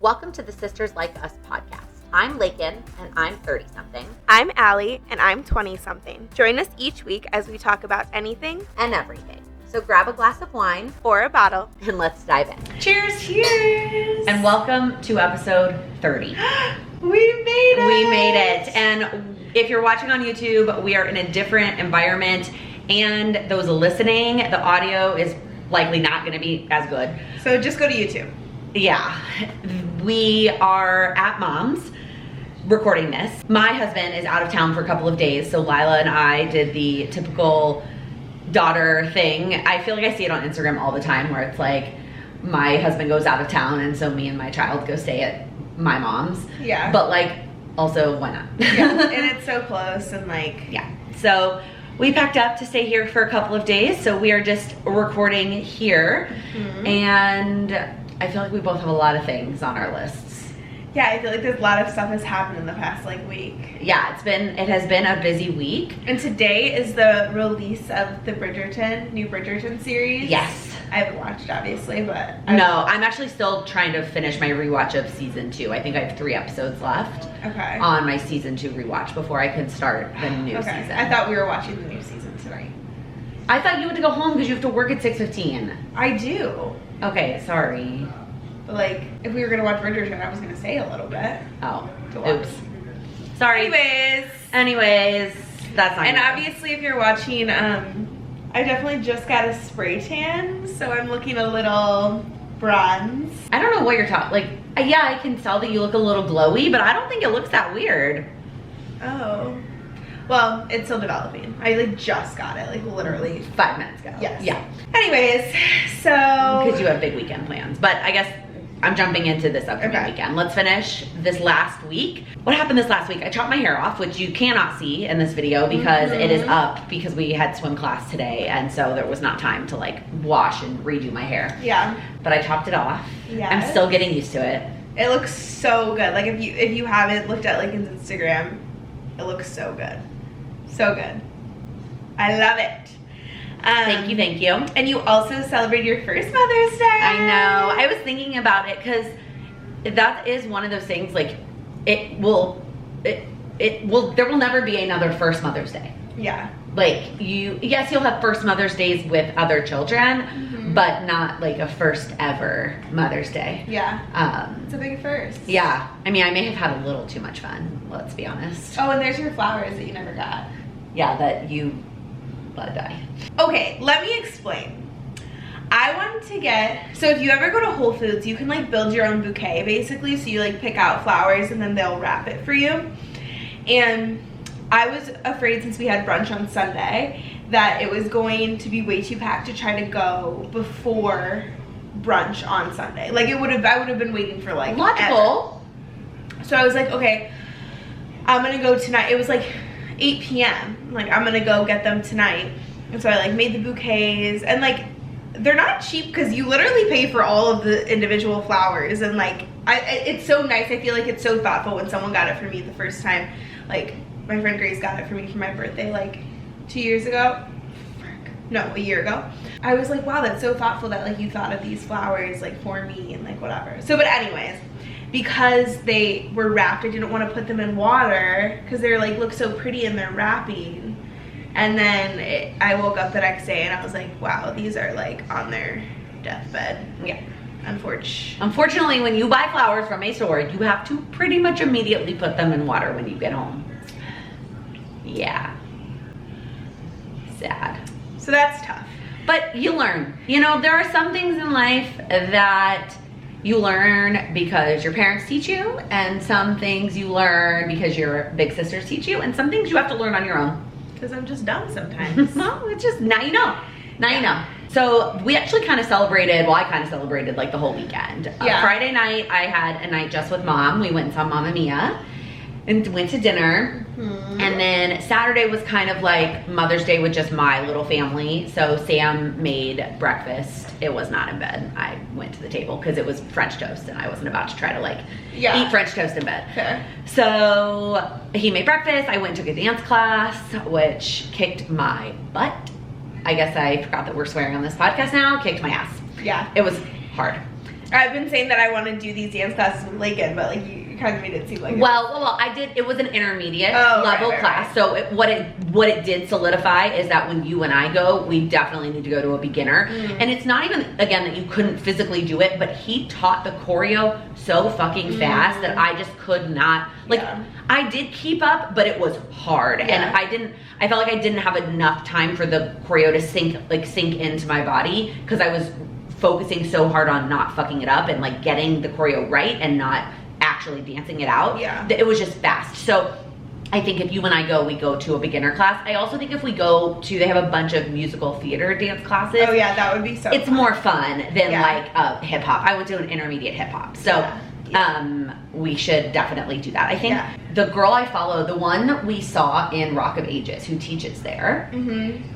Welcome to the Sisters Like Us podcast. I'm Lakin, and I'm 30-something. I'm Allie, and I'm 20-something. Join us each week as we talk about anything And everything. So grab a glass of wine or a bottle, and let's dive in. Cheers! Cheers! And welcome to episode 30. We made it! We made it. And if you're watching on YouTube, we are in a different environment. And those listening, the audio is likely not going to be as good. So just go to YouTube. Yeah. We are at Mom's recording this. My husband is out of town for a couple of days, so Lila and I did the typical daughter thing. I feel like I see it on Instagram all the time where it's like my husband goes out of town and so me and my child go stay at my mom's. Yeah. But like, also, why not? Yeah, and it's so close and like... Yeah. So we packed up to stay here for a couple of days, so we are just recording here. Mm-hmm. And I feel like we both have a lot of things on our lists. Yeah, I feel like there's a lot of stuff has happened in the past like week. Yeah, it has been a busy week. And today is the release of the new Bridgerton series. Yes. I haven't watched obviously, but No, I'm actually still trying to finish my rewatch of season 2. I think I have 3 episodes left on my season 2 rewatch before I can start the new season. I thought we were watching the new season tonight. I thought you had to go home because you have to work at 6:15. I do. Okay, sorry. But like, if we were gonna watch Bridgerton, I was gonna stay a little bit. Oh, to watch. oops. Sorry. Anyways, that's not And good. obviously if you're watching, I definitely just got a spray tan, so I'm looking a little bronze. I don't know what you're talking, like, yeah, I can tell that you look a little glowy, but I don't think it looks that weird. Oh. Well, it's still developing. I like just got it, like literally 5 minutes ago. Yes. Yeah. Anyways, so... Because you have big weekend plans. But I guess I'm jumping into this upcoming weekend. Let's finish this last week. What happened this last week? I chopped my hair off, which you cannot see in this video because it is up because we had swim class today. And so there was not time to like wash and redo my hair. Yeah. But I chopped it off. Yeah. I'm still getting used to it. It looks so good. Like if you haven't looked at Lincoln's Instagram, it looks so good. So good. I love it. Thank you. And you also celebrated your first Mother's Day. I know. I was thinking about it because that is one of those things, like, there will never be another first Mother's Day. Yeah. Like, yes, you'll have first Mother's Days with other children, but not like a first ever Mother's Day. Yeah. It's a big first. Yeah. I mean, I may have had a little too much fun, let's be honest. Oh, and there's your flowers that you never got. Yeah, that you let die. Okay, let me explain. I wanted to get, so if you ever go to Whole Foods, you can like build your own bouquet basically. So you like pick out flowers and then they'll wrap it for you. And I was afraid since we had brunch on Sunday that it was going to be way too packed to try to go before brunch on Sunday. Like I would have been waiting for like logical. Ever. So I was like, okay, I'm gonna go tonight. It was like 8 p.m. Like I'm gonna go get them tonight. And so I like made the bouquets and like they're not cheap because you literally pay for all of the individual flowers and like it's so nice. I feel like it's so thoughtful when someone got it for me the first time. Like my friend Grace got it for me for my birthday like 2 years ago. No, a year ago. I was like, wow, that's so thoughtful that like you thought of these flowers like for me and like whatever. So but anyways, because they were wrapped, I didn't want to put them in water because they're like look so pretty in their wrapping. And then I woke up the next day and I was like, wow, these are like on their deathbed. Yeah. Unfortunately, when you buy flowers from a store, you have to pretty much immediately put them in water when you get home. Yeah. Sad. So that's tough. But you learn. You know, there are some things in life that you learn because your parents teach you, and some things you learn because your big sisters teach you, and some things you have to learn on your own. Because I'm just dumb sometimes. Well, it's just, now you know. Now you know. So we actually kind of celebrated, well, I kind of celebrated like the whole weekend. Yeah. Friday night, I had a night just with Mom. We went and saw Mamma Mia and went to dinner. And then Saturday was kind of like Mother's Day with just my little family. So Sam made breakfast. It was not in bed. I went to the table because it was French toast and I wasn't about to try to like eat French toast in bed. Fair. So he made breakfast. I went and took a dance class, which kicked my butt. I guess I forgot that we're swearing on this podcast now. Kicked my ass. Yeah. It was hard. I've been saying that I want to do these dance classes with Lakin, but like you kind of made it seem like Well, I did. It was an intermediate level right, class. So what it did solidify is that when you and I go, we definitely need to go to a beginner. And it's not even again that you couldn't physically do it, but he taught the choreo so fucking fast that I just could not. Like I did keep up, but it was hard, and I felt like I didn't have enough time for the choreo to sink into my body because I was focusing so hard on not fucking it up and like getting the choreo right and not actually dancing it out. It was just fast. So I think if you and I go, we go to a beginner class. I also think if we go to, they have a bunch of musical theater dance classes. Oh yeah, that would be so It's more fun than like hip hop. I went to an intermediate hip hop. So we should definitely do that. I think the girl I follow, the one we saw in Rock of Ages who teaches there,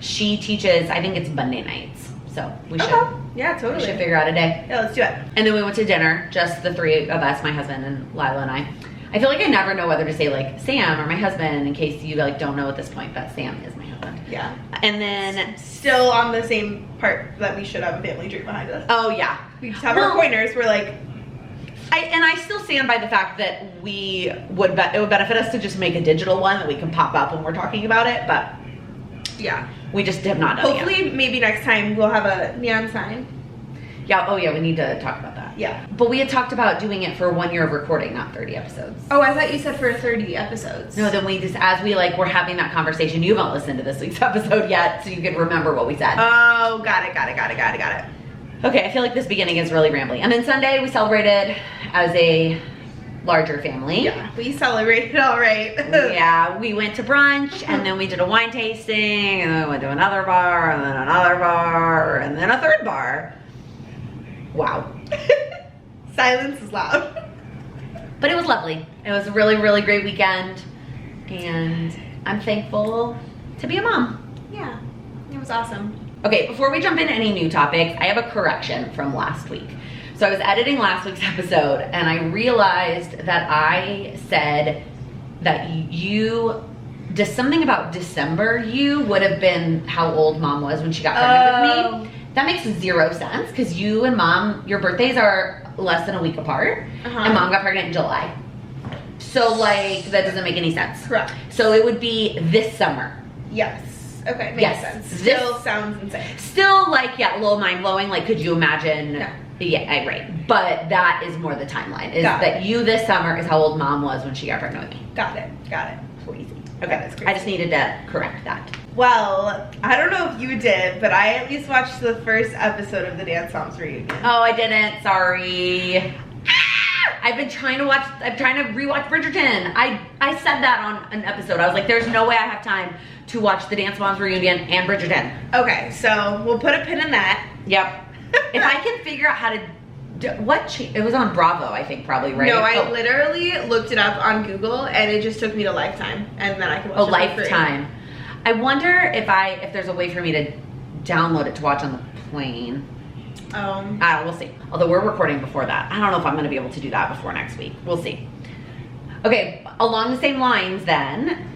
she teaches, I think it's Monday nights. So we should. Yeah, totally. We should figure out a day. Yeah, let's do it. And then we went to dinner, just the three of us, my husband and Lila and I. I feel like I never know whether to say like Sam or my husband in case you like don't know at this point that Sam is my husband. Yeah. And then still on the same part that we should have a family tree behind us. Oh yeah. We just have our pointers. We're like I still stand by the fact that it would benefit us to just make a digital one that we can pop up when we're talking about it, but yeah. We just have not done it yet. Hopefully maybe next time we'll have a neon sign. Yeah, oh yeah, we need to talk about that. Yeah. But we had talked about doing it for 1 year of recording, not 30 episodes. Oh, I thought you said for 30 episodes. No, then we just, as we like, we're having that conversation, you haven't listened to this week's episode yet, so you can remember what we said. Oh, got it. Okay, I feel like this beginning is really rambly. And then Sunday we celebrated as a larger family. Yeah, we celebrated all right. Yeah, we went to brunch and then we did a wine tasting and then we went to another bar and then another bar and then a third bar. Wow. Silence is loud. But it was lovely. It was a really, really great weekend and I'm thankful to be a mom. Yeah, it was awesome. Okay, before we jump into any new topics, I have a correction from last week. So I was editing last week's episode and I realized that I said that just something about December would have been how old mom was when she got pregnant with me. That makes 0 sense because you and mom, your birthdays are less than a week apart and mom got pregnant in July. So like, that doesn't make any sense. Correct. So it would be this summer. Yes. Okay, makes sense. Still sounds insane. Still like, yeah, a little mind blowing. Like, could you imagine? No. Yeah, right. But that is more the timeline. Is that you this summer is how old mom was when she got pregnant with me. Got it. Crazy. Okay, I just needed to correct that. Well, I don't know if you did, but I at least watched the first episode of the Dance Moms reunion. Oh, I didn't. Sorry. I'm trying to rewatch Bridgerton. I said that on an episode. I was like, there's no way I have time to watch the Dance Moms reunion and Bridgerton. Okay, so we'll put a pin in that. Yep. If I can figure out how to it was on Bravo, I think, probably, right? No, I literally looked it up on Google and it just took me to Lifetime and then I can watch it for free. Lifetime. I wonder if there's a way for me to download it to watch on the plane. I don't know, we'll see. Although we're recording before that. I don't know if I'm gonna be able to do that before next week. We'll see. Okay, along the same lines then.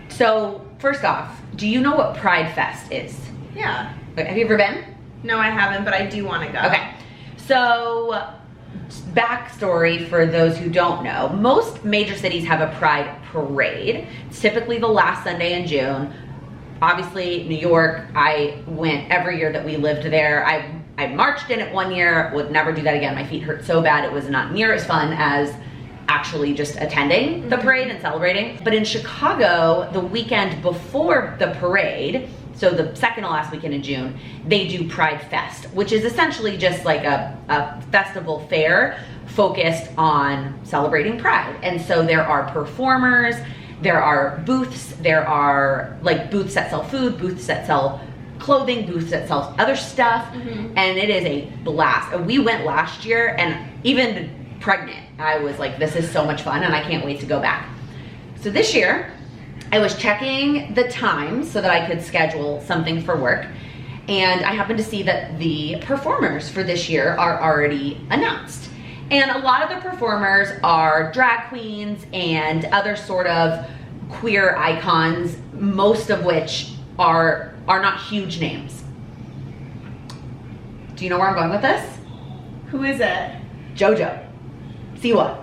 So first off, do you know what Pride Fest is? Yeah. Have you ever been? No, I haven't, but I do want to go. Okay. So, backstory for those who don't know, most major cities have a Pride Parade. It's typically the last Sunday in June. Obviously, New York, I went every year that we lived there. I marched in it 1 year, would never do that again. My feet hurt so bad, it was not near as fun as actually just attending the parade and celebrating. But in Chicago, the weekend before the parade, so the second to last weekend in June, they do Pride Fest, which is essentially just like a festival fair focused on celebrating Pride. And so there are performers, there are booths, there are like booths that sell food, booths that sell clothing, booths that sell other stuff, and it is a blast. We went last year and even pregnant, I was like, this is so much fun and I can't wait to go back. So this year, I was checking the time so that I could schedule something for work, and I happened to see that the performers for this year are already announced. And a lot of the performers are drag queens and other sort of queer icons, most of which are not huge names. Do you know where I'm going with this? Who is it? JoJo. Siwa.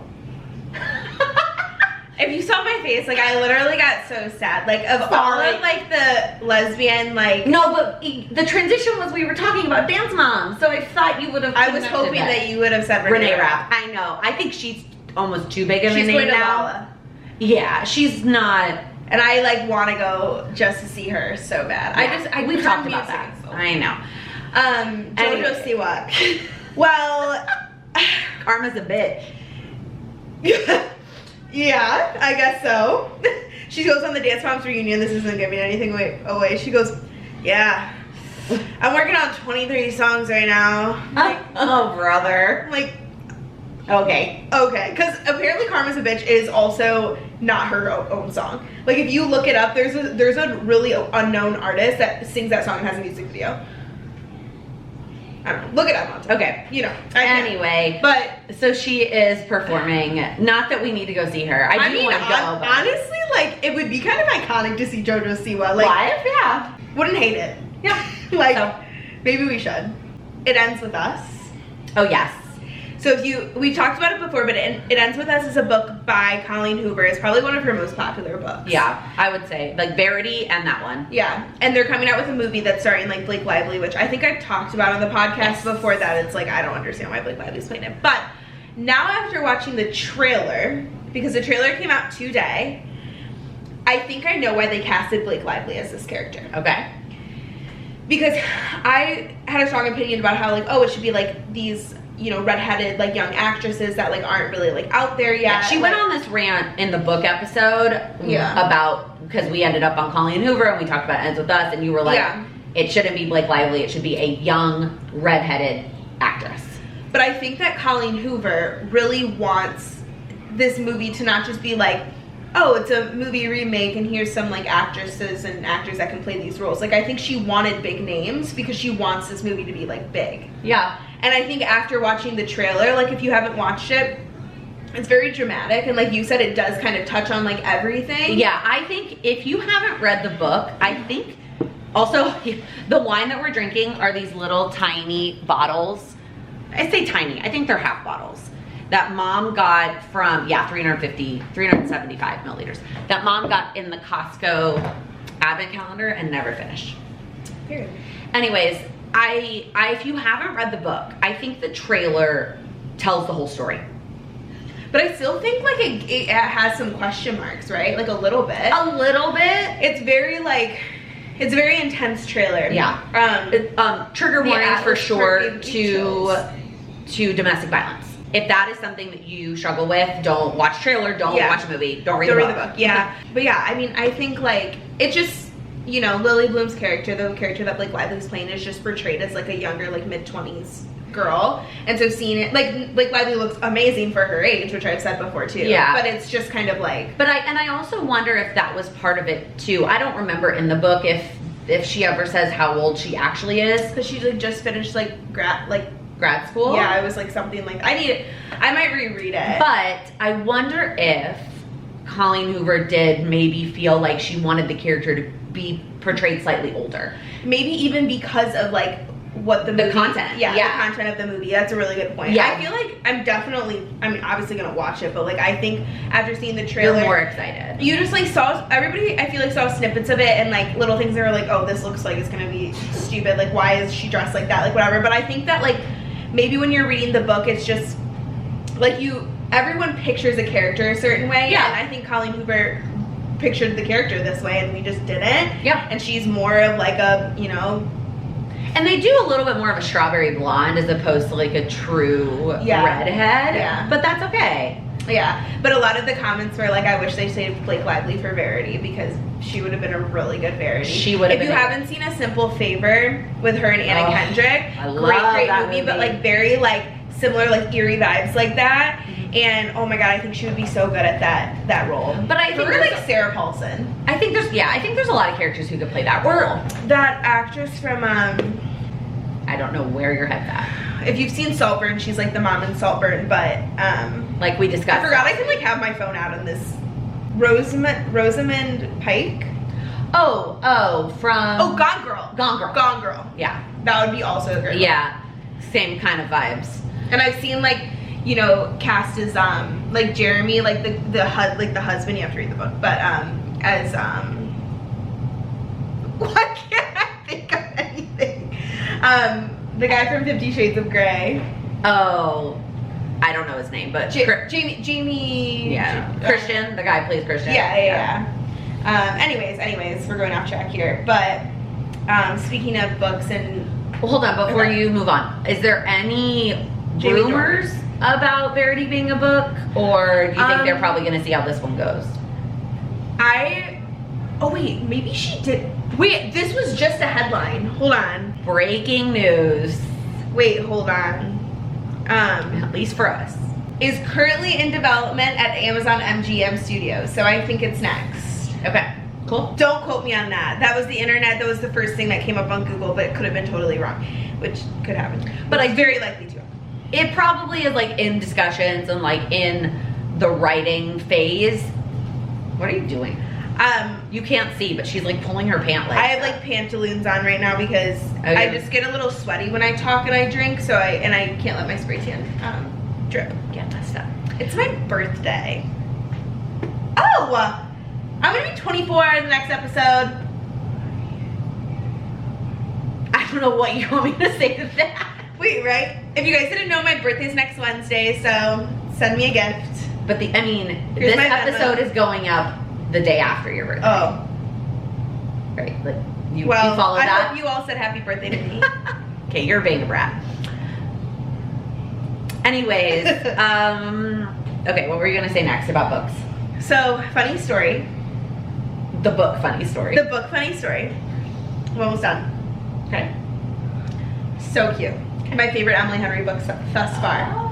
If you saw my face, like I literally got so sad. Like of all of like the lesbian like. No, but the transition was we were talking about Dance Moms, so I thought you would have. I was hoping that you would have said Renee Rapp. I know. I think she's almost too big of a She's name going to now. Lala. Yeah, she's not. And I like want to go just to see her so bad. Yeah, we've talked about that. I know. JoJo Siwa. Well, Karma's a bitch. yeah, I guess so. She goes on the Dance Moms reunion. This isn't giving anything away. She goes, yeah, I'm working on 23 songs right now. Like, Oh, brother. I'm like, Okay. because apparently Karma's a Bitch is also not her own song. Like if you look it up, there's a really unknown artist that sings that song and has a music video. I don't know. Look it up. Okay. You know. Anyway, But so she is performing. Not that we need to go see her. I do want to go. But honestly, like it would be kind of iconic to see JoJo Siwa. Like, live? Yeah. wouldn't hate it. Yeah. Like, So. maybe we should. It ends with us. Oh, yes. So we talked about it before, but it ends with us is a book by Colleen Hoover. It's probably one of her most popular books. Yeah, I would say like Verity and that one. Yeah, and they're coming out with a movie that's starring like Blake Lively, which I think I've talked about on the podcast before. That it's like I don't understand why Blake Lively's playing it, but now after watching the trailer, because the trailer came out today, I think I know why they casted Blake Lively as this character. Okay. Because I had a strong opinion about how like, oh, it should be like these, you know, redheaded like young actresses that like aren't really like out there yet. Yeah, she like, went on this rant in the book episode about, because we ended up on Colleen Hoover and we talked about Ends With Us, and you were like, it shouldn't be Blake Lively, it should be a young redheaded actress. But I think that Colleen Hoover really wants this movie to not just be like, oh, it's a movie remake and here's some like actresses and actors that can play these roles. Like I think she wanted big names because she wants this movie to be like big. Yeah. And I think after watching the trailer, like if you haven't watched it, it's very dramatic, and like you said, it does kind of touch on like everything. Yeah, I think if you haven't read the book, I think also the wine that we're drinking are these little tiny bottles. I say tiny, I think they're half bottles. That mom got from, 375 milliliters. That mom got in the Costco advent calendar and never finished. Period. Anyways, I if you haven't read the book, I think the trailer tells the whole story. But I still think like it has some question marks, right? Like a little bit. A little bit. It's very like, it's a very intense trailer. Yeah. Trigger warnings for sure to domestic violence. If that is something that you struggle with, don't watch trailer, don't watch a movie, don't read the book. Yeah. But yeah, I mean, I think like it just, you know, Lily Bloom's character, the character that Blake Lively's playing, is just portrayed as like a younger, like mid-20s girl. And so seeing it, like Blake Lively looks amazing for her age, which I've said before too. Yeah. But it's just kind of like. But I also wonder if that was part of it too. I don't remember in the book if she ever says how old she actually is. Because she like just finished like grad school. Yeah, it was like something like I might reread it. But I wonder if Colleen Hoover did maybe feel like she wanted the character to be portrayed slightly older. Maybe even because of like what the movie, content. Yeah, the content of the movie. That's a really good point. Yeah. I feel like I'm obviously gonna watch it, but like I think after seeing the trailer, you're more excited. You just like saw everybody. I feel like saw snippets of it and like little things that were like, oh, this looks like it's gonna be stupid. Like, why is she dressed like that? Like, whatever. But I think that like maybe when you're reading the book, it's just like everyone pictures a character a certain way. Yeah. And I think Colleen Hoover pictured the character this way and we just didn't. Yeah. And she's more of like a, you know. And they do a little bit more of a strawberry blonde as opposed to like a true redhead. Yeah. But that's okay. Yeah. But a lot of the comments were like, I wish they saved Blake Lively for Verity because she would have been a really good Verity. She would have been. If you haven't seen A Simple Favor with her and Anna Kendrick, I love great that movie, but like very like similar, like eerie vibes like that. Mm-hmm. And oh my god, I think she would be so good at that role. But I think her like Sarah Paulson. I think there's a lot of characters who could play that role. Or that actress from I don't know where your head's at. if you've seen Saltburn, she's like the mom in Saltburn, but like we discussed. I forgot I can like have my phone out on this. Rosamund Pike. Oh, from Gone Girl. Gone Girl. Gone Girl. Yeah. That would be also a great one. Yeah. Same kind of vibes. And I've seen like, you know, cast as like Jeremy, like the husband. You have to read the book, but as why can't I think of anything? The guy from 50 Shades of Grey. Oh, I don't know his name, but Jamie. Yeah, Christian. The guy plays Christian. Yeah. Anyways, we're going off track here. But speaking of books and well, hold on before you move on. Is there any rumors about Verity being a book, or do you think they're probably going to see how this one goes? Oh wait, maybe she did. Wait, this was just a headline. Hold on. Breaking news. Wait, hold on. At least for us. Is currently in development at Amazon MGM Studios. So I think it's next. Okay, cool. Don't quote me on that. That was the internet. That was the first thing that came up on Google, but it could have been totally wrong, which could happen. But like very likely to. It probably is like in discussions and like in the writing phase. What are you doing? You can't see, but she's like pulling her pant legs. I have like pantaloons on right now because I just get a little sweaty when I talk and I drink, so I can't let my spray tan drip. Get messed up. It's my birthday. Oh, I'm gonna be 24 in the next episode. I don't know what you want me to say to that. Wait, right? If you guys didn't know, my birthday's next Wednesday, so send me a gift. But this episode is going up the day after your birthday. Oh. Right, like you follow that? I hope you all said happy birthday to me. Okay, you're being a brat. Anyways, okay, what were you gonna say next about books? So, funny story. The book funny story. The book funny story. I'm almost done. Okay. So cute. Okay. My favorite Emily Henry book thus far.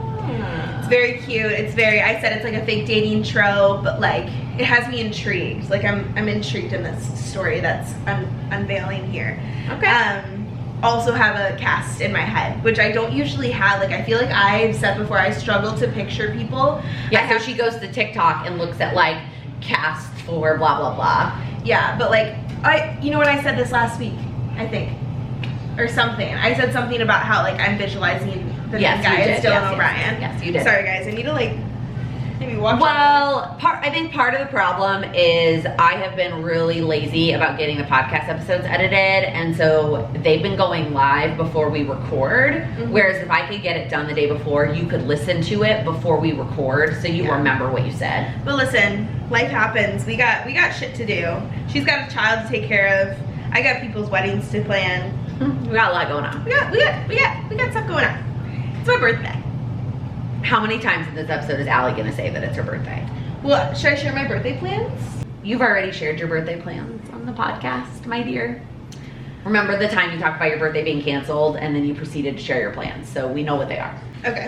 It's very cute. It's like a fake dating trope, but like it has me intrigued. Like I'm intrigued in this story that's unveiling here. Okay. Also have a cast in my head, which I don't usually have. Like I feel like I've said before, I struggle to picture people. Yeah, so she goes to TikTok and looks at like cast for blah blah blah. Yeah, but like you know what, I said this last week, I think, or something. I said something about how like I'm visualizing the main guy is Dylan O'Brien. Yes, you did. Sorry guys, I need to like maybe watch. Well, I think part of the problem is I have been really lazy about getting the podcast episodes edited, and so they've been going live before we record. Mm-hmm. Whereas if I could get it done the day before, you could listen to it before we record, so you remember what you said. But listen, life happens. We got shit to do. She's got a child to take care of. I got people's weddings to plan. We got a lot going on. We got stuff going on. It's my birthday. How many times in this episode is Allie gonna say that it's her birthday? Well, should I share my birthday plans? You've already shared your birthday plans on the podcast, my dear. Remember the time you talked about your birthday being canceled and then you proceeded to share your plans, so we know what they are. Okay.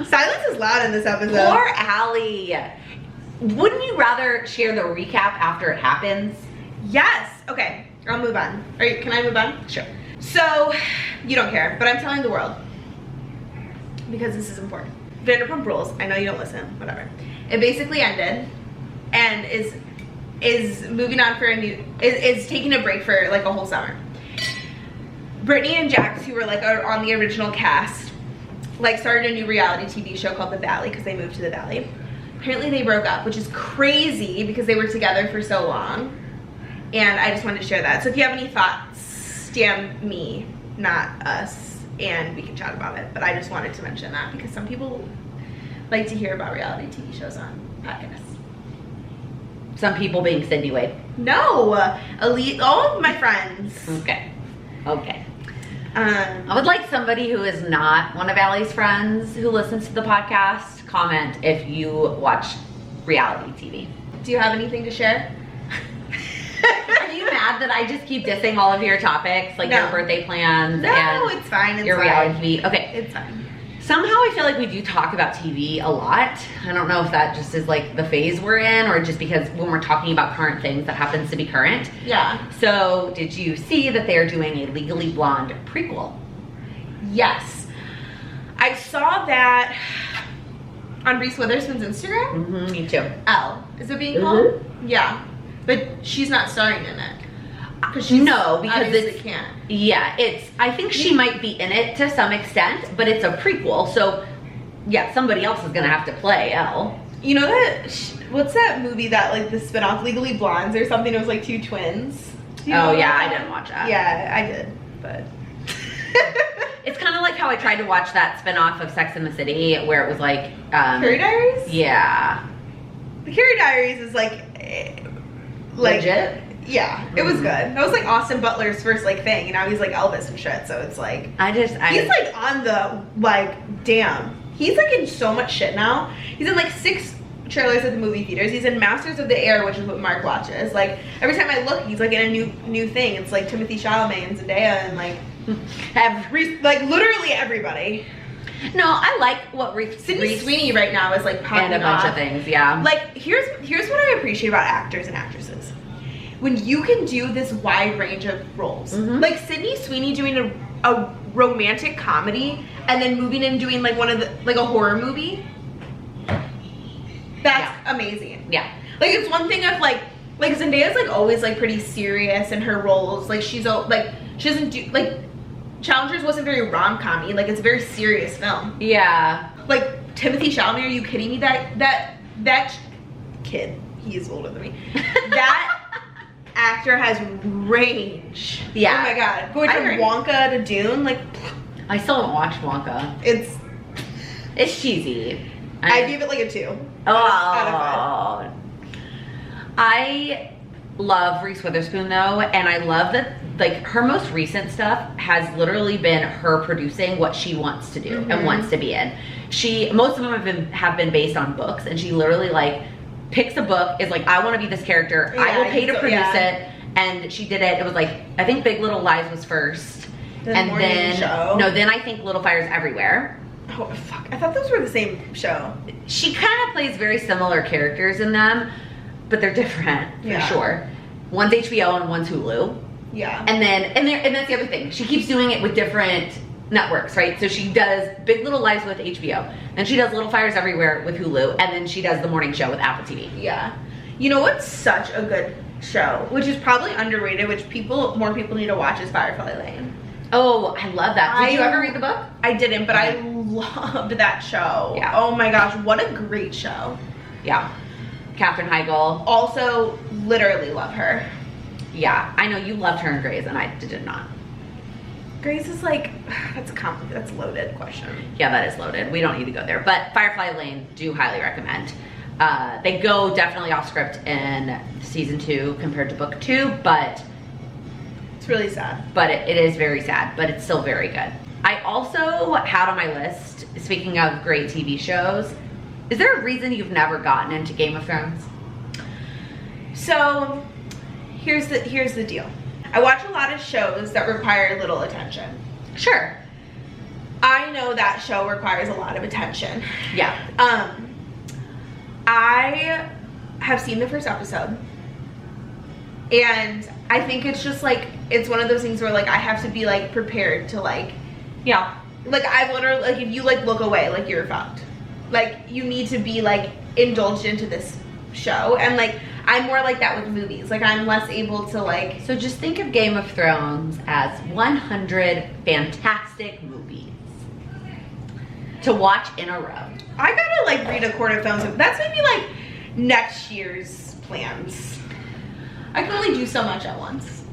Silence is loud in this episode. Poor Allie. Wouldn't you rather share the recap after it happens? Yes. Okay, I'll move on. Can I move on? Sure. So, you don't care, but I'm telling the world. Because this is important. Vanderpump Rules, I know you don't listen, whatever. It basically ended and is moving on for is taking a break for like a whole summer. Brittany and Jax, who were like on the original cast, like started a new reality TV show called The Valley because they moved to the Valley. Apparently they broke up, which is crazy because they were together for so long. And I just wanted to share that. So if you have any thoughts, DM me, not us, and we can chat about it. But I just wanted to mention that because some people like to hear about reality TV shows on podcasts. Some people being Sydney Wade. No, elite, all of my friends. Okay. I would like somebody who is not one of Allie's friends who listens to the podcast comment if you watch reality TV. Do you have anything to share? Are you mad that I just keep dissing all of your topics, like your birthday plans and it's fine. It's your reality TV? Okay. It's fine. Somehow I feel like we do talk about TV a lot. I don't know if that just is like the phase we're in or just because when we're talking about current things that happens to be current. Yeah. So did you see that they're doing a Legally Blonde prequel? Yes. I saw that on Reese Witherspoon's Instagram. Mm-hmm, me too. Elle. Is it being called? Yeah. But she's not starring in it. Because she because obviously it's can't. Yeah, I think she might be in it to some extent, but it's a prequel, so yeah, somebody else is gonna have to play Elle. You know that, what's that movie that, like, the spinoff, Legally Blondes or something? It was, like, two twins. Do you know Yeah, that? I didn't watch that. Yeah, I did, but. It's kind of like how I tried to watch that spinoff of Sex and the City, where it was like, Carrie Diaries? Yeah. The Carrie Diaries is, like, Legit? Yeah, it was good. That was, like, Austin Butler's first, like, thing, and now he's, like, Elvis and shit, so it's, like. He's, like, on the, like, damn. He's, like, in so much shit now. He's in, like, 6 trailers at the movie theaters. He's in Masters of the Air, which is what Mark watches. Like, every time I look, he's, like, in a new thing. It's, like, Timothée Chalamet and Zendaya and, like, like, literally everybody. No, I like what Sydney Sweeney right now is, like, popping and a bunch off. of things, yeah. Like, here's what I appreciate about actors and actresses. When you can do this wide range of roles. Mm-hmm. Like, Sydney Sweeney doing a romantic comedy and then moving and doing, like, one of the, like, a horror movie. That's amazing. Yeah. Like, it's one thing of, like Zendaya's, like, always, like, pretty serious in her roles. Like, she's, like, she doesn't do, like, Challengers wasn't very rom-com-y. Like, it's a very serious film. Yeah. Like, Timothée Chalamet, are you kidding me? That kid, he is older than me. That actor has range. Yeah. Oh my god. Going from Wonka to Dune, like, I still haven't watched Wonka. It's cheesy. I gave it like a 2. Oh. I love Reese Witherspoon though, and I love that, like, her most recent stuff has literally been her producing what she wants to do and wants to be in. Most of them have been based on books, and she literally, like, picks a book, is like, I want to be this character, I will pay to produce it, and she did it. It was like, I think Big Little Lies was first, then I think Little Fires Everywhere. Oh fuck, I thought those were the same show. She kind of plays very similar characters in them, but they're different for sure. One's HBO and one's Hulu. Yeah. And that's the other thing. She keeps doing it with different networks, right? So she does Big Little Lies with HBO, then she does Little Fires Everywhere with Hulu, and then she does The Morning Show with Apple TV. Yeah. You know what's such a good show, which is probably underrated, which more people need to watch, is Firefly Lane. Oh, I love that. Did you ever read the book? I didn't, but I loved that show. Yeah. Oh my gosh, what a great show. Yeah. Katherine Heigl. Also, literally love her. Yeah, I know you loved her in Grey's, and I did not. Grey's is like, that's a loaded question. Yeah, that is loaded. We don't need to go there. But Firefly Lane, do highly recommend. They go definitely off script in season 2 compared to book 2, but it's really sad. But it is very sad, but it's still very good. I also had on my list, speaking of great TV shows, is there a reason you've never gotten into Game of Thrones? So, here's the deal. I watch a lot of shows that require little attention. Sure. I know that show requires a lot of attention. Yeah. I have seen the first episode, and I think it's just like, it's one of those things where, like, I have to be, like, prepared to, like, yeah, like, I've literally, like, if you, like, look away, like, you're fucked. Like, you need to be, like, indulged into this show, and, like, I'm more like that with movies. Like, I'm less able to, like... So just think of Game of Thrones as 100 fantastic movies to watch in a row. I gotta, like, read a Court of Thrones. That's maybe, like, next year's plans. I can only do so much at once.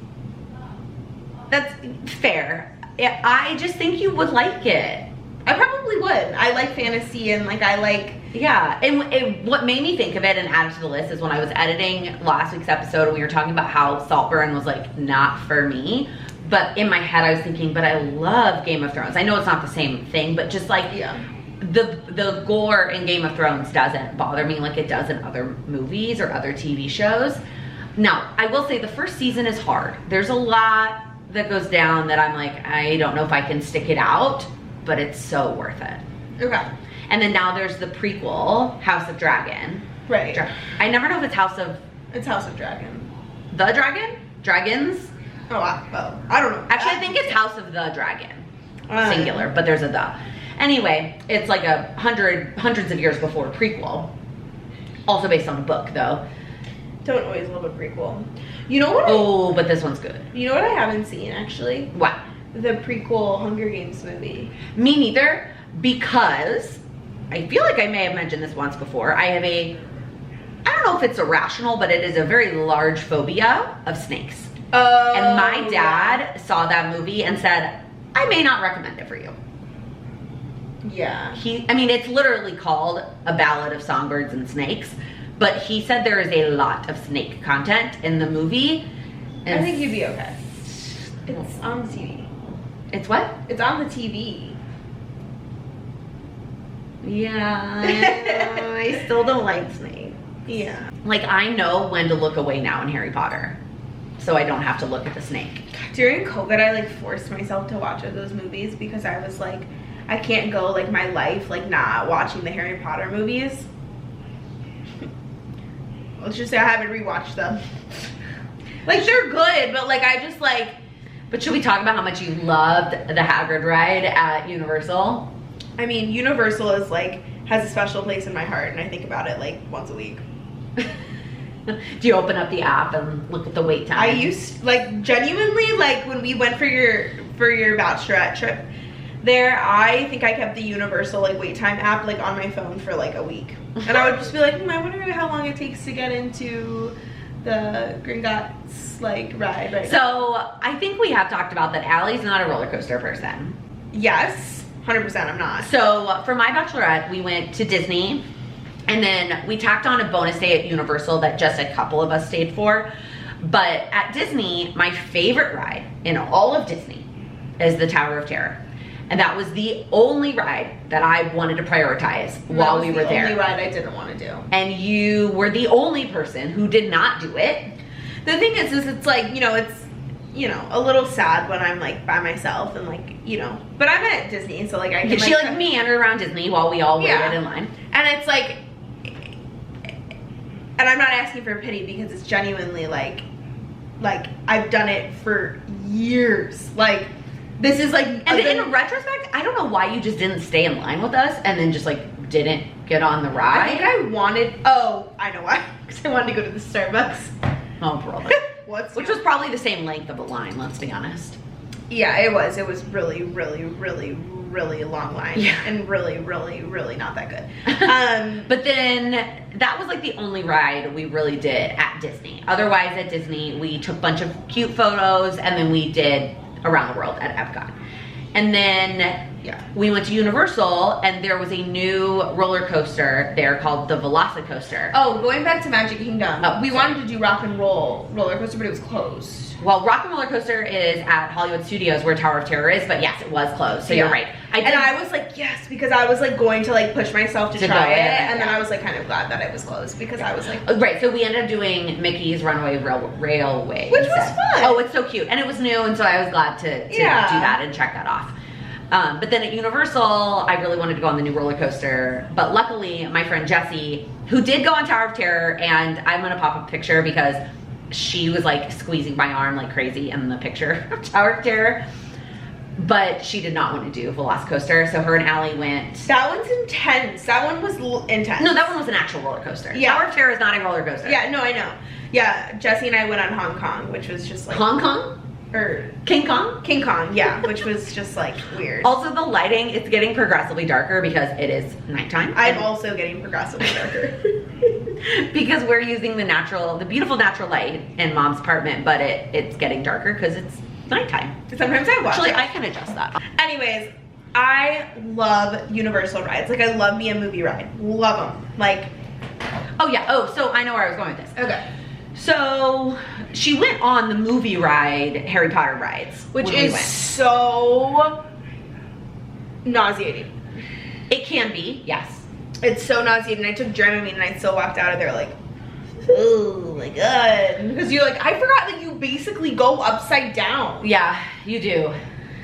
That's fair. Yeah, I just think you would like it. I probably would. I like fantasy, and, like, I like... Yeah, and what made me think of it and add it to the list is when I was editing last week's episode and we were talking about how Saltburn was, like, not for me. But in my head I was thinking, but I love Game of Thrones. I know it's not the same thing, but just, like, the gore in Game of Thrones doesn't bother me like it does in other movies or other TV shows. Now, I will say the first season is hard. There's a lot that goes down that I'm like, I don't know if I can stick it out, but it's so worth it. Okay. And then now there's the prequel, House of Dragon. Right. I never know if it's House of... It's House of Dragon. The Dragon? Dragons? Oh, I don't know. Actually, I think it's House of the Dragon. Singular, but there's a the. Anyway, it's like hundreds of years before prequel. Also based on a book, though. Don't always love a prequel. You know what? Oh, but this one's good. You know what I haven't seen actually? What? The prequel Hunger Games movie. Me neither, because I feel like I may have mentioned this once before. I have I don't know if it's irrational, but it is a very large phobia of snakes. Oh. And my dad saw that movie and said, I may not recommend it for you. Yeah. I mean, it's literally called A Ballad of Songbirds and Snakes, but he said there is a lot of snake content in the movie. And I think you'd be okay. It's on the TV. It's what? It's on the TV. Yeah, I still don't like snakes. Yeah. Like, I know when to look away now in Harry Potter, so I don't have to look at the snake. During COVID, I like forced myself to watch those movies because I was like, I can't go like my life like not watching the Harry Potter movies. Let's just say I haven't rewatched them. Like, they're good, but like I just like. But should we talk about how much you loved the Hagrid ride at Universal? I mean, Universal is like has a special place in my heart, and I think about it like once a week. Do you open up the app and look at the wait time? I used like genuinely like when we went for your bachelorette trip there, I think I kept the Universal like wait time app like on my phone for like a week, and I would just be like, I wonder how long it takes to get into the Gringotts like ride right now. So I think we have talked about that Allie's not a roller coaster person. Yes, 100% I'm not. So for my bachelorette, we went to Disney, and then we tacked on a bonus day at Universal that just a couple of us stayed for. But at Disney, my favorite ride in all of Disney is the Tower of Terror. And that was the only ride that I wanted to prioritize while we were there. The only ride I didn't want to do. And you were the only person who did not do it. The thing is it's like, it's, a little sad when I'm like by myself and like, but I'm at Disney, so like I can She like meandered around Disney while we all waited in line. And it's like, and I'm not asking for pity because it's genuinely like I've done it for years. Like, this is like, and in retrospect, I don't know why you just didn't stay in line with us and then just like didn't get on the ride. I think I wanted, I know why, because I wanted to go to the Starbucks. Oh, brother. Which was probably the same length of a line, let's be honest. Yeah, it was. It was really, really, really, really long line. Yeah. And really, really, really not that good. But then that was like the only ride we really did at Disney. Otherwise at Disney, we took a bunch of cute photos and then we did around the world at Epcot. And then we went to Universal and there was a new roller coaster there called the Velocicoaster. Oh, going back to Magic Kingdom, we wanted to do Rock and Roll roller coaster, but it was closed. Well, Rock and Roller Coaster is at Hollywood Studios where Tower of Terror is, but yes, it was closed, so you're right. I was like, yes, because I was like going to like push myself to try it, and then I was like kind of glad that it was closed because I was like... Right, so we ended up doing Mickey's Runaway Railway. Which was fun. Oh, it's so cute, and it was new, and so I was glad to do that and check that off. But then at Universal, I really wanted to go on the new roller coaster, but luckily my friend Jessie, who did go on Tower of Terror, and I'm gonna pop a picture because she was like squeezing my arm like crazy in the picture of Tower of Terror, but she did not want to do Velocicoaster, so her and Allie went. That one's intense. That one was intense. No, that one was an actual roller coaster. Yeah. Tower of Terror is not a roller coaster. Yeah, no, I know. Yeah, Jessie and I went on Hong Kong, which was just like... Hong Kong? Or King Kong? King Kong, yeah, which was just like weird. Also the lighting, it's getting progressively darker because it is nighttime. I'm also getting progressively darker. Because we're using the beautiful natural light in Mom's apartment, but it's getting darker because it's nighttime. Sometimes I watch Actually, it. I can adjust that. Anyways, I love Universal rides. Like, I love me a movie ride. Love them. Like, oh yeah, so I know where I was going with this. okay. So she went on the movie ride, Harry Potter rides. Which is so nauseating. It can be, yes. It's so nauseating. I took Dramamine and I still walked out of there like, oh my god. Because you're like, I forgot that you basically go upside down. Yeah, you do.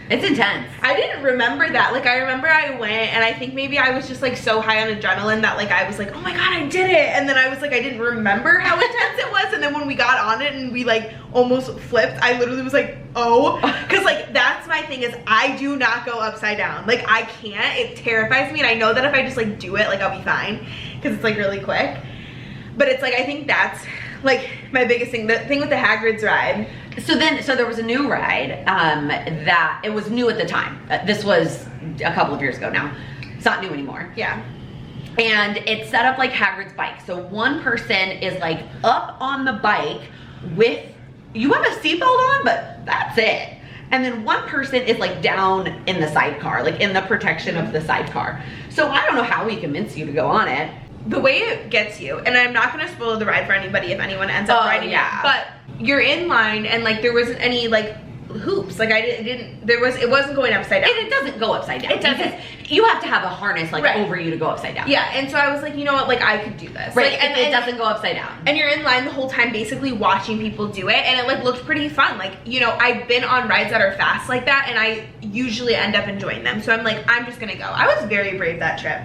It's intense. I didn't remember that. Like, I remember I went and I think maybe I was just like so high on adrenaline that like I was like, oh my god, I did it. And then I was like, I didn't remember how intense it was. And then when we got on it and we like almost flipped, I literally was like, oh. Because like that's my thing is I do not go upside down. Like I can't. It terrifies me. And I know that if I just like do it, like I'll be fine. Because it's like really quick. But it's like, I think that's like my biggest thing, the thing with the Hagrid's ride. So there was a new ride that it was new at the time. This was a couple of years ago now. It's not new anymore. Yeah. And it's set up like Hagrid's bike. So one person is like up on the bike with, you have a seatbelt on, but that's it. And then one person is like down in the sidecar, like in the protection of the sidecar. So I don't know how he convinced you to go on it. The way it gets you, and I'm not gonna spoil the ride for anybody if anyone ends up riding it, but you're in line and like there wasn't any like hoops. Like it wasn't going upside down. And it doesn't go upside down. It doesn't. You have to have a harness like Right. over you to go upside down. Yeah, and so I was like, you know what, like I could do this. Right, Like, and it doesn't go upside down. And you're in line the whole time basically watching people do it, and it like looked pretty fun. Like, you know, I've been on rides that are fast like that and I usually end up enjoying them. So I'm like, I'm just gonna go. I was very brave that trip.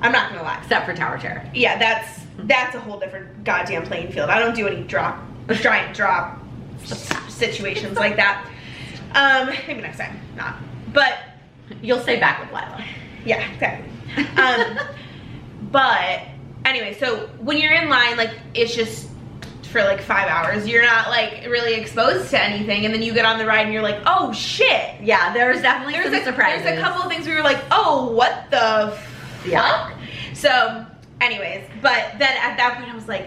I'm not gonna lie. Except for Tower Terror. Yeah, that's a whole different goddamn playing field. I don't do any giant drop situations like that. Maybe next time, not. But You'll stay back with Lila. yeah, exactly. But anyway, so when you're in line, like it's just for like 5 hours, you're not like really exposed to anything, and then you get on the ride and you're like, oh shit. Yeah, there's definitely some surprises. There's a couple of things we were like, oh, what the fuck? Yeah. So anyways, but then at that point I was like,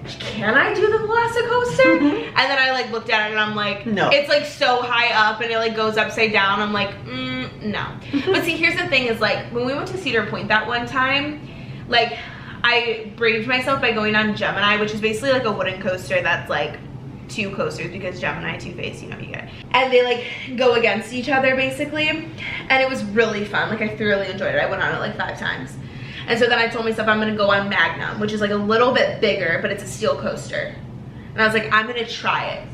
can I do the Velocicoaster? And then I like looked at it and I'm like, no. It's like so high up and it like goes upside down. I'm like, no. But see, here's the thing is like, when we went to Cedar Point that one time, like I braved myself by going on Gemini, which is basically like a wooden coaster that's like 2 coasters because Gemini, Two-Face, you know, you get it. And they like go against each other basically. And it was really fun. Like I thoroughly enjoyed it. I went on it like 5 times. And so then I told myself I'm gonna go on Magnum, which is like a little bit bigger, but it's a steel coaster. And I was like, I'm gonna try it.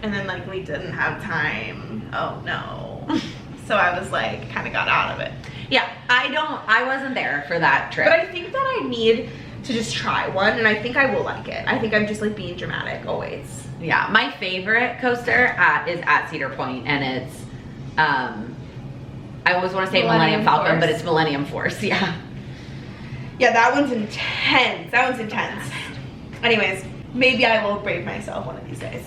And then like we didn't have time. Oh no. So I was like, kind of got out of it. Yeah, I wasn't there for that trip. But I think that I need to just try one, and I think I will like it. I think I'm just like being dramatic always. Yeah, my favorite coaster is at Cedar Point, and it's, I always want to say Millennium Falcon, Force. but it's Millennium Force, yeah. Yeah, that one's intense. That one's intense. Anyways, maybe I will brave myself one of these days.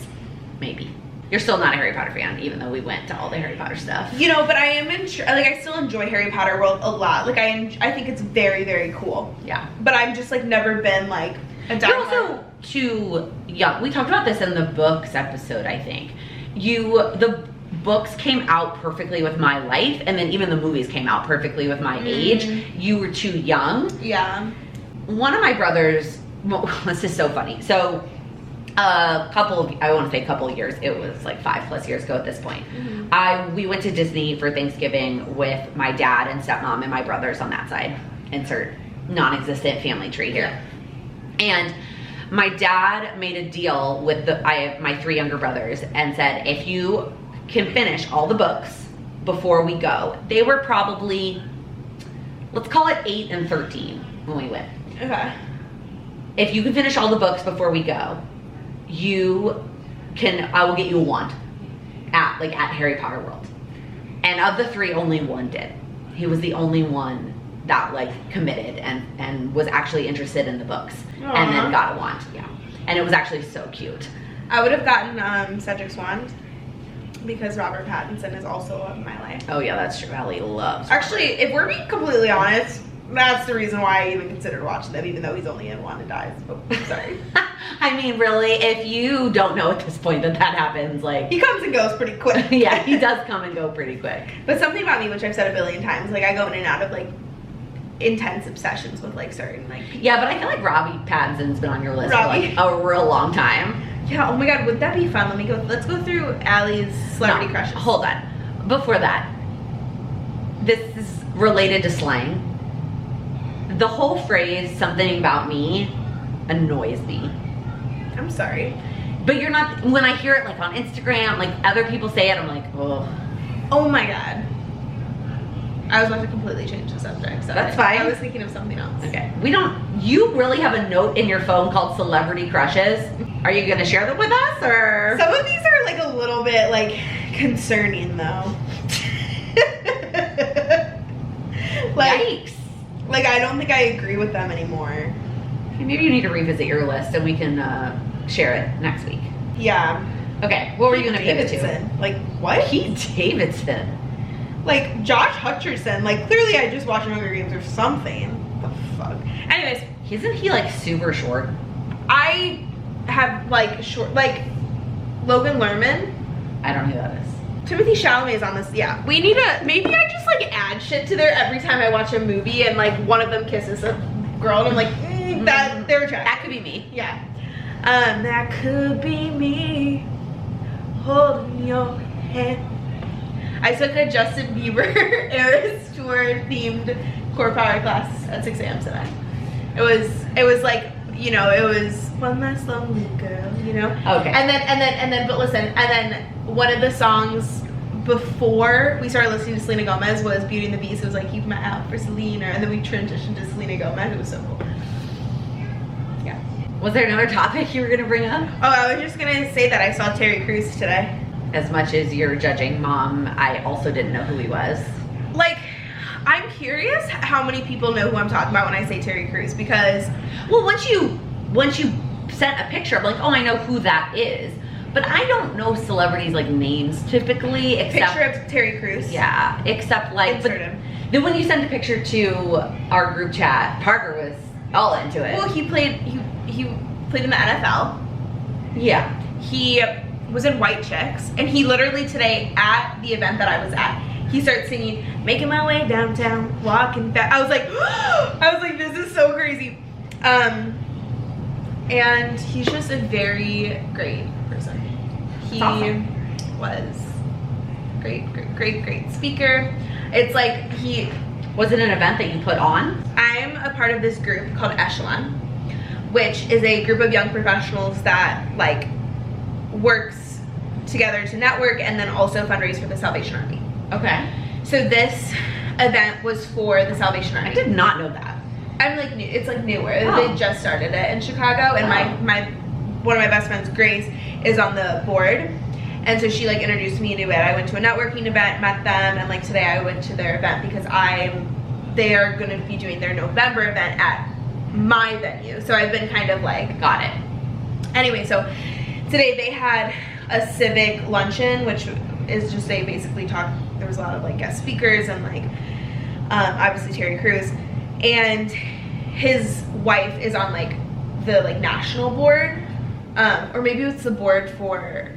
Maybe. You're still not a Harry Potter fan, even though we went to all the Harry Potter stuff. You know, but I am like I still enjoy Harry Potter World a lot. Like I think it's very, very cool. Yeah. But I'm just like never been like a You're diehard. also too young. We talked about this in the books episode, I think. The books came out perfectly with my life, and then even the movies came out perfectly with my age. You were too young. Yeah. One of my brothers, well, this is so funny. So I want to say a couple of years, it was like 5+ years ago at this point. We went to Disney for Thanksgiving with my dad and stepmom and my brothers on that side. Insert non-existent family tree here. And my dad made a deal with my 3 younger brothers and said, if you can finish all the books before we go. They were probably, let's call it 8 and 13 when we went. Okay. If you can finish all the books before we go, I will get you a wand at Harry Potter World. And of the 3, only one did. He was the only one that like committed and was actually interested in the books. Aww. And then got a wand. Yeah. And it was actually so cute. I would have gotten Cedric's wand because Robert Pattinson is also in my life. Oh yeah, that's true. Ellie loves Actually, if we're being completely honest, that's the reason why I even considered watching them, even though he's only in One and Dies. Oh, sorry. I mean, really, if you don't know at this point that happens, like... He comes and goes pretty quick. Yeah, he does come and go pretty quick. But something about me, which I've said a billion times, like I go in and out of like intense obsessions with like certain like people. Yeah, but I feel like Robbie Pattinson's been on your list Robbie. for like a real long time. Yeah, oh my god, would that be fun? Let's go through Allie's celebrity crushes. Hold on. Before that, this is related to slang. The whole phrase, something about me, annoys me. I'm sorry. But you're not, when I hear it like on Instagram, like other people say it, I'm like, oh. Oh my god. I was about to completely change the subject. So That's fine. I was thinking of something else. Okay. You really have a note in your phone called celebrity crushes. Are you gonna share them with us or? Some of these are like a little bit like concerning though. Like, Yikes. like I don't think I agree with them anymore. Maybe you need to revisit your list and we can share it next week. Yeah. Okay, what were you gonna pivot to? Davidson. Like, what? Pete Davidson. Like, Josh Hutcherson. Like, clearly I just watched Hunger Games or something. What the fuck? Anyways, Isn't he like super short? I have like short, like Logan Lerman. I don't know who that is. Timothy Chalamet is on this. Yeah, we need to. Maybe I just like add shit to there every time I watch a movie and like one of them kisses a girl and I'm like, that they're attractive. That could be me. Yeah. That could be me holding your hand. I took a Justin Bieber Eras Tour themed core power class at 6 a.m. today. It was like, you know, it was one less lonely girl, you know? Okay. And then, but listen, and then one of the songs before we started listening to Selena Gomez was Beauty and the Beast. It was like, keep my eye out for Selena. And then we transitioned to Selena Gomez. It was so cool. Yeah. Was there another topic you were gonna bring up? Oh, I was just gonna say that I saw Terry Crews today. As much as you're judging Mom, I also didn't know who he was. Like, I'm curious how many people know who I'm talking about when I say Terry Crews, because Well, once you sent a picture, I'm like, oh, I know who that is. But I don't know celebrities like names typically, except picture of Terry Crews. yeah, except like. Insert him. Then when you sent a picture to our group chat, Parker was all into it. Well, he played in the NFL. Yeah. He was in White Chicks, and he literally today at the event that I was at, he starts singing "Making My Way Downtown, Walking Back." I was like, this is so crazy. And he's just a very great person. He Awesome. was great speaker. It's like Was it an event that you put on? I'm a part of this group called Echelon, which is a group of young professionals that like works together to network and then also fundraise for the Salvation Army. Okay. So this event was for the Salvation Army. I did not know that. I'm like new. It's like newer. Oh. They just started it in Chicago, and my one of my best friends, Grace, is on the board, and so she like introduced me to it. I went to a networking event, met them, and like today I went to their event because they are going to be doing their November event at my venue. So I've been kind of like Got it. anyway. So today they had a civic luncheon, which is just they basically talk. There was a lot of like guest speakers and like obviously Terry Crews. And his wife is on like the like national board, or maybe it's the board for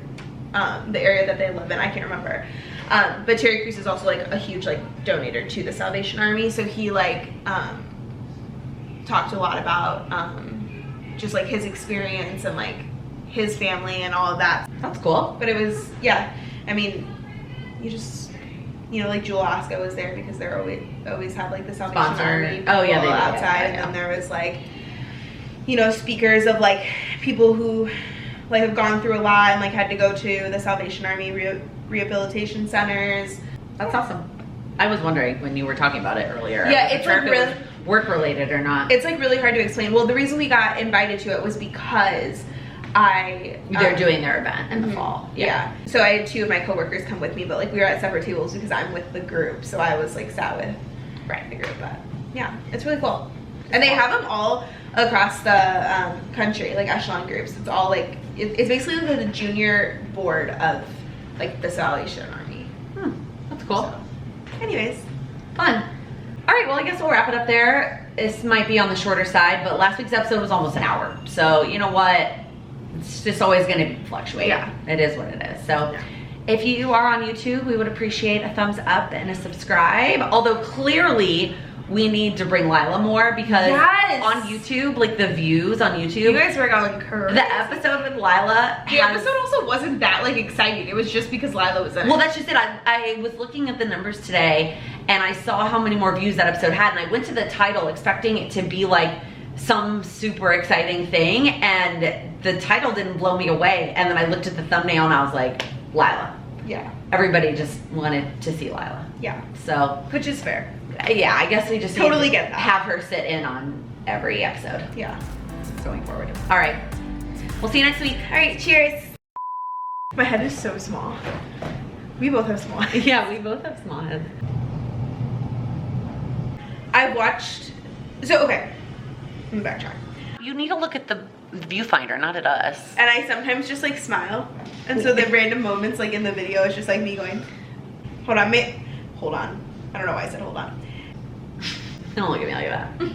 the area that they live in. I can't remember. But Terry Crews is also like a huge like donator to the Salvation Army. So he like talked a lot about just like his experience and like his family and all of that. That's cool. But it was, yeah. I mean, you know, like Jewel Osco was there because they're always have like the Salvation Sponsored. Army people Oh, yeah, they do. outside, Yeah. and then there was like, you know, speakers of like people who like have gone through a lot and like had to go to the Salvation Army rehabilitation centers. That's awesome. I was wondering when you were talking about it earlier. Yeah, I wasn't it's sure like if it was work related or not. It's like really hard to explain. Well, the reason we got invited to it was because They're doing their event in the Mhm. fall. Yeah. So I had 2 of my coworkers come with me, but like we were at separate tables because I'm with the group. So I was like sat with the group. But yeah, it's really cool. And they have them all across the country, like echelon groups. It's all like it's basically like the junior board of like the Salvation Army. That's cool. So, anyways, Fun. All right, well, I guess we'll wrap it up there. This might be on the shorter side, but last week's episode was almost an hour. So you know what? It's just always going to fluctuate. Yeah. It is what it is. So Yeah. if you are on YouTube, we would appreciate a thumbs up and a subscribe. Although clearly we need to bring Lila more because Yes. on YouTube, like the views on YouTube, you guys were going curves. the episode with Lila The episode also wasn't that like exciting. It was just because Lila was in it. Well, that's just it. I was looking at the numbers today and I saw how many more views that episode had, and I went to the title expecting it to be like some super exciting thing, and the title didn't blow me away. And then I looked at the thumbnail and I was like, Lila. Yeah. Everybody just wanted to see Lila. Yeah. So, Which is fair. yeah, I guess we just Totally need to get that. have her sit in on every episode Yeah. going forward. All right. We'll see you next week. All right, cheers. My head is so small. We both have small heads. Yeah, we both have small heads. I watched, so okay, let me backtrack. You need to look at the viewfinder, not at us. And I sometimes just like smile. And so the random moments like in the video is just like me going, hold on. I don't know why I said hold on. Don't look at me like that.